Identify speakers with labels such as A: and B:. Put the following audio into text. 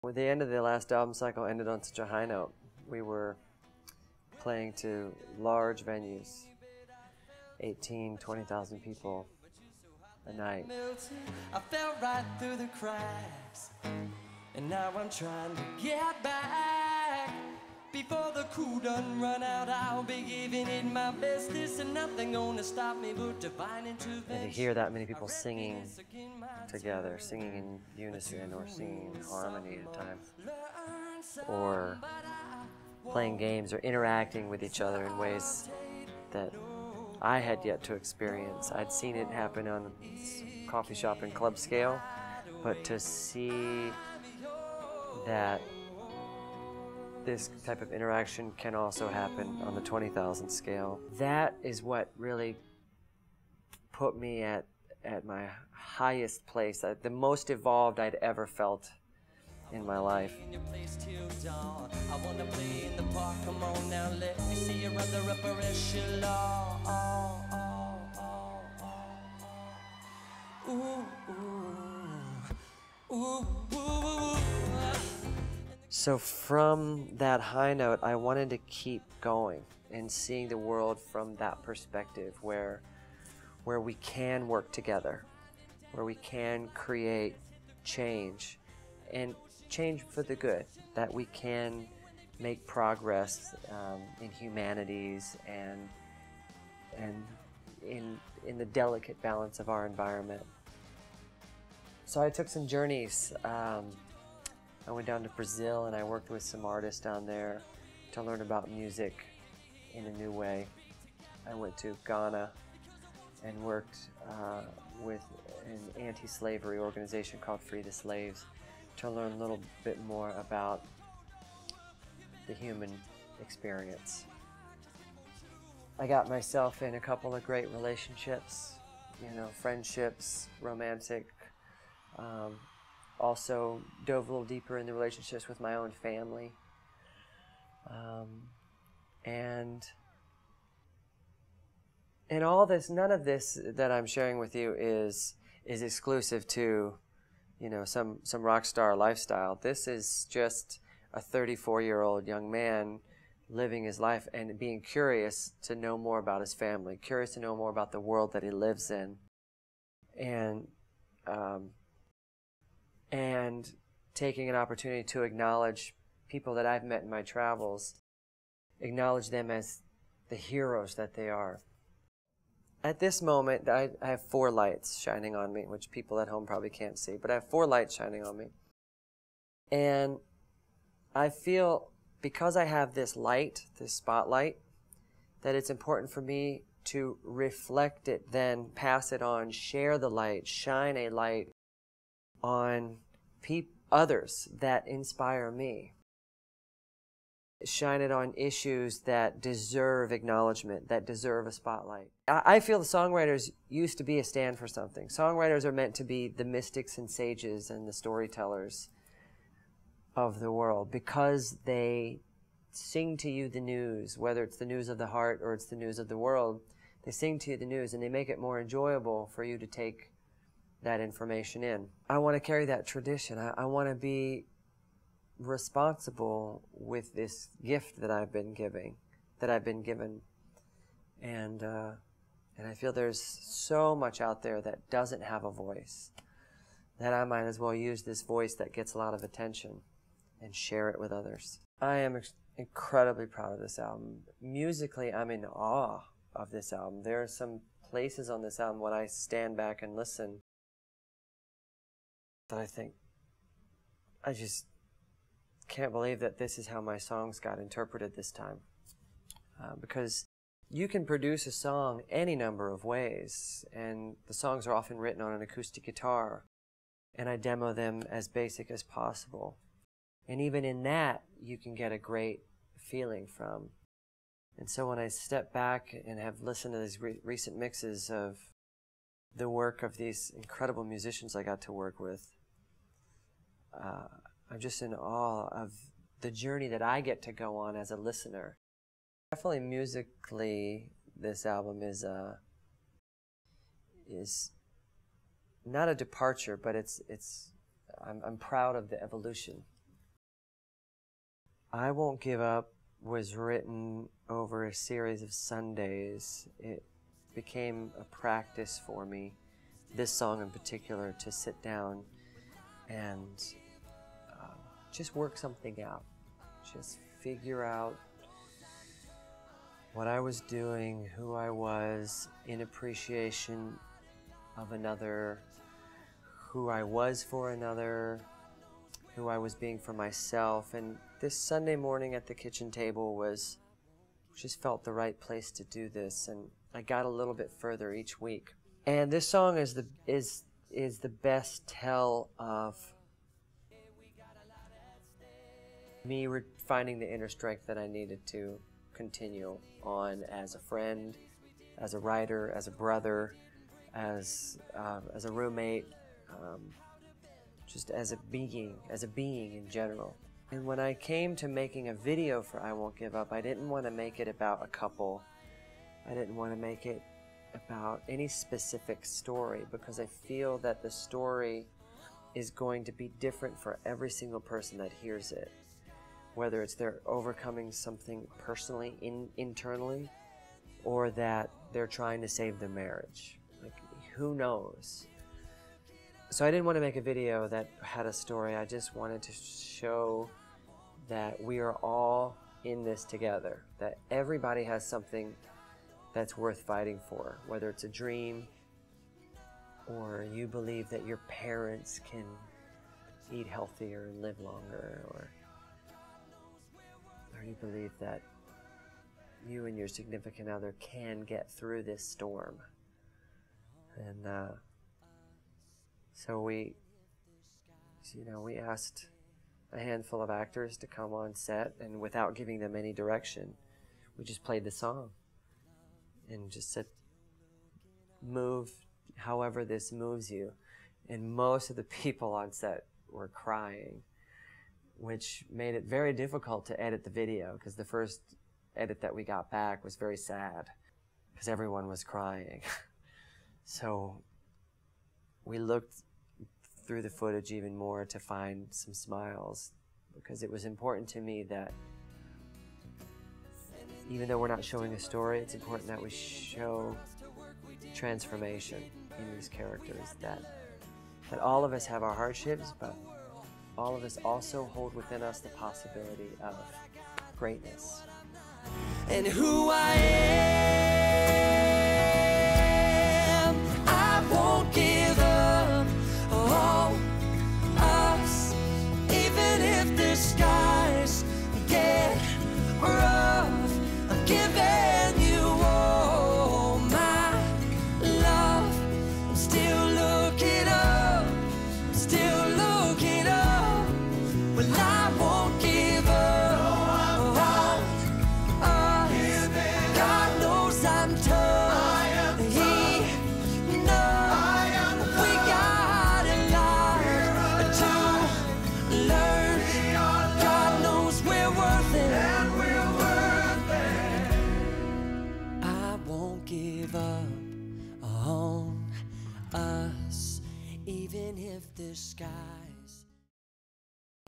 A: Well, the end of the last album cycle ended on such a high note. We were playing to large venues, 18, 20,000 people a night.
B: I fell right through the cracks, and now I'm trying to get back. Before the cool done run out, I'll be giving it my bestest, and nothing gonna stop me but divine intervention.
A: And to hear that many people singing together, singing in unison or singing in harmony at times, or playing games or interacting with each other in ways that I had yet to experience. I'd seen it happen on coffee shop and club scale, but to see that this type of interaction can also happen on the 20,000 scale, that is what really put me at my highest place, the most evolved I'd ever felt in my life.
B: I wanna play in the park, come on now, let me see your other upper echelon.
A: So from that high note, I wanted to keep going and seeing the world from that perspective, where we can work together, where we can create change, and change for the good, that we can make progress in humanities and in the delicate balance of our environment. So I took some journeys. I went down to Brazil and I worked with some artists down there to learn about music in a new way. I went to Ghana and worked with an anti-slavery organization called Free the Slaves to learn a little bit more about the human experience. I got myself in a couple of great relationships, friendships, romantic. Also dove a little deeper in the relationships with my own family. And all this, none of this that I'm sharing with you is exclusive to, some rock star lifestyle. This is just a 34-year-old young man living his life and being curious to know more about his family, curious to know more about the world that he lives in. And taking an opportunity to acknowledge people that I've met in my travels, acknowledge them as the heroes that they are. At this moment, I have 4 lights shining on me, which people at home probably can't see, but I have 4 lights shining on me. And I feel, because I have this light, this spotlight, that it's important for me to reflect it, then pass it on, share the light, shine a light on others that inspire me. Shine it on issues that deserve acknowledgement, that deserve a spotlight. I feel the songwriters used to be a stand for something. Songwriters are meant to be the mystics and sages and the storytellers of the world, because they sing to you the news, whether it's the news of the heart or it's the news of the world. They sing to you the news and they make it more enjoyable for you to take that information in. I want to carry that tradition. I want to be responsible with this gift that I've been given, and I feel there's so much out there that doesn't have a voice, that I might as well use this voice that gets a lot of attention and share it with others. I am incredibly proud of this album. Musically, I'm in awe of this album. There are some places on this album when I stand back and listen that I think, I just can't believe that this is how my songs got interpreted this time. Because you can produce a song any number of ways, and the songs are often written on an acoustic guitar, and I demo them as basic as possible. And even in that, you can get a great feeling from. And so when I step back and have listened to these recent mixes of the work of these incredible musicians I got to work with, I'm just in awe of the journey that I get to go on as a listener. Definitely musically, this album is not a departure, but I'm proud of the evolution I Won't Give Up was written over a series of Sundays. It became a practice for me, this song in particular, to sit down and just work something out. Just figure out what I was doing, who I was, in appreciation of another, who I was for another, who I was being for myself. And this Sunday morning at the kitchen table just felt the right place to do this, and I got a little bit further each week. And this song is the best tell of me finding the inner strength that I needed to continue on as a friend, as a writer, as a brother, as a roommate, just as a being in general. And when I came to making a video for I Won't Give Up, I didn't want to make it about a couple. I didn't want to make it about any specific story, because I feel that the story is going to be different for every single person that hears it. Whether it's they're overcoming something personally, internally, or that they're trying to save their marriage. Like, who knows? So I didn't want to make a video that had a story. I just wanted to show that we are all in this together, that everybody has something that's worth fighting for, whether it's a dream, or you believe that your parents can eat healthier and live longer, or you believe that you and your significant other can get through this storm. And so we asked a handful of actors to come on set, and without giving them any direction, we just played the song and just said, move however this moves you. And most of the people on set were crying, which made it very difficult to edit the video, because the first edit that we got back was very sad because everyone was crying. So we looked through the footage even more to find some smiles, because it was important to me that even though we're not showing a story, it's important that we show transformation in these characters, that all of us have our hardships, but all of us also hold within us the possibility of greatness.
B: And who I am, I won't give up on us, even if the skies get rough. I'm giving you all my love. I'm still looking up, I'm still looking up. Well, I won't give up on us. God knows I'm tough. He knows we got a lot to learn. God knows we're worth it. I won't give up on us, even if the sky